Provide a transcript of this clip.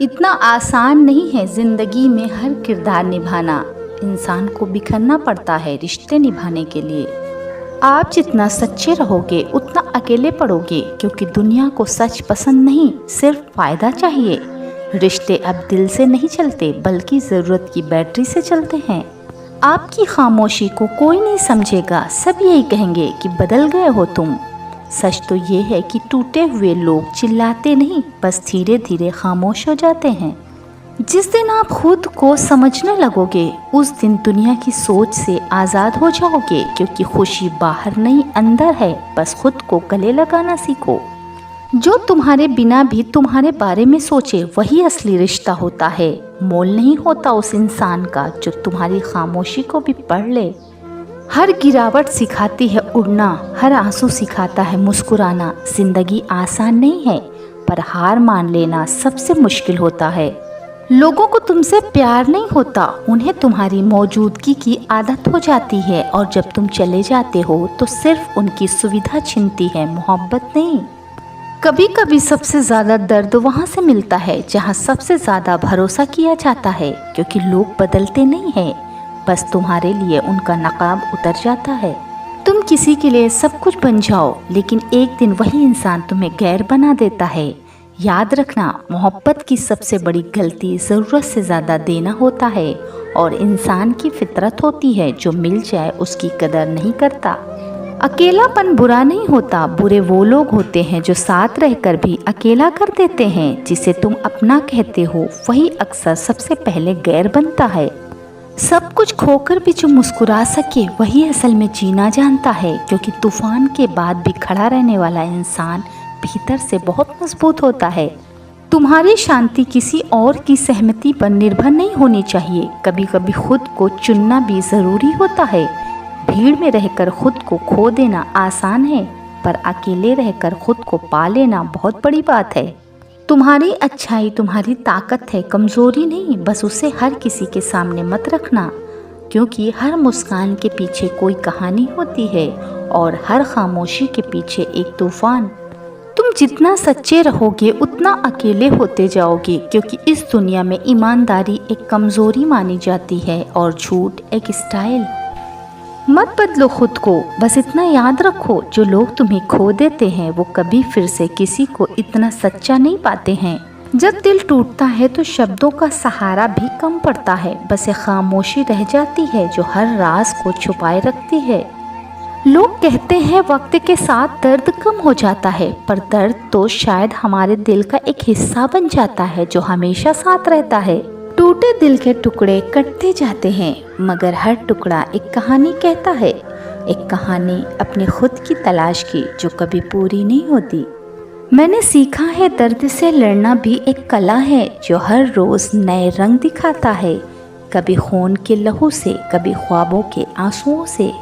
इतना आसान नहीं है जिंदगी में हर किरदार निभाना। इंसान को बिखरना पड़ता है रिश्ते निभाने के लिए। आप जितना सच्चे रहोगे उतना अकेले पड़ोगे, क्योंकि दुनिया को सच पसंद नहीं, सिर्फ फायदा चाहिए। रिश्ते अब दिल से नहीं चलते बल्कि ज़रूरत की बैटरी से चलते हैं। आपकी खामोशी को कोई नहीं समझेगा, सब यही कहेंगे कि बदल गए हो तुम। सच तो ये है कि टूटे हुए लोग चिल्लाते नहीं, बस धीरे धीरे खामोश हो जाते हैं। जिस दिन आप खुद को समझने लगोगे उस दिन दुनिया की सोच से आज़ाद हो जाओगे, क्योंकि खुशी बाहर नहीं अंदर है। बस खुद को गले लगाना सीखो। जो तुम्हारे बिना भी तुम्हारे बारे में सोचे वही असली रिश्ता होता है। मोल नहीं होता उस इंसान का जो तुम्हारी खामोशी को भी पढ़ ले। हर गिरावट सिखाती है उड़ना, हर आंसू सिखाता है मुस्कुराना। जिंदगी आसान नहीं है, पर हार मान लेना सबसे मुश्किल होता है। लोगों को तुमसे प्यार नहीं होता, उन्हें तुम्हारी मौजूदगी की आदत हो जाती है। और जब तुम चले जाते हो तो सिर्फ उनकी सुविधा छिनती है, मोहब्बत नहीं। कभी कभी सबसे ज़्यादा दर्द वहाँ से मिलता है जहाँ सबसे ज़्यादा भरोसा किया जाता है, क्योंकि लोग बदलते नहीं हैं, बस तुम्हारे लिए उनका नकाब उतर जाता है। तुम किसी के लिए सब कुछ बन जाओ, लेकिन एक दिन वही इंसान तुम्हें गैर बना देता है। याद रखना, मोहब्बत की सबसे बड़ी गलती ज़रूरत से ज़्यादा देना होता है। और इंसान की फितरत होती है, जो मिल जाए उसकी कदर नहीं करता। अकेलापन बुरा नहीं होता, बुरे वो लोग होते हैं जो साथ रहकर भी अकेला कर देते हैं। जिसे तुम अपना कहते हो वही अक्सर सबसे पहले गैर बनता है। सब कुछ खोकर भी जो मुस्कुरा सके वही असल में जीना जानता है, क्योंकि तूफान के बाद भी खड़ा रहने वाला इंसान भीतर से बहुत मजबूत होता है। तुम्हारी शांति किसी और की सहमति पर निर्भर नहीं होनी चाहिए। कभी कभी खुद को चुनना भी ज़रूरी होता है। भीड़ में रहकर खुद को खो देना आसान है, पर अकेले रहकर खुद को पा लेना बहुत बड़ी बात है। तुम्हारी अच्छाई तुम्हारी ताकत है, कमज़ोरी नहीं। बस उसे हर किसी के सामने मत रखना, क्योंकि हर मुस्कान के पीछे कोई कहानी होती है और हर खामोशी के पीछे एक तूफान। तुम जितना सच्चे रहोगे उतना अकेले होते जाओगे, क्योंकि इस दुनिया में ईमानदारी एक कमज़ोरी मानी जाती है और झूठ एक स्टाइल। मत बदलो खुद को, बस इतना याद रखो, जो लोग तुम्हें खो देते हैं वो कभी फिर से किसी को इतना सच्चा नहीं पाते हैं। जब दिल टूटता है तो शब्दों का सहारा भी कम पड़ता है, बस एक खामोशी रह जाती है जो हर राज को छुपाए रखती है। लोग कहते हैं वक्त के साथ दर्द कम हो जाता है, पर दर्द तो शायद हमारे दिल का एक हिस्सा बन जाता है जो हमेशा साथ रहता है। टूटे दिल के टुकड़े कटते जाते हैं, मगर हर टुकड़ा एक कहानी कहता है। एक कहानी अपने खुद की तलाश की जो कभी पूरी नहीं होती। मैंने सीखा है दर्द से लड़ना भी एक कला है, जो हर रोज़ नए रंग दिखाता है। कभी खून के लहू से, कभी ख्वाबों के आंसुओं से।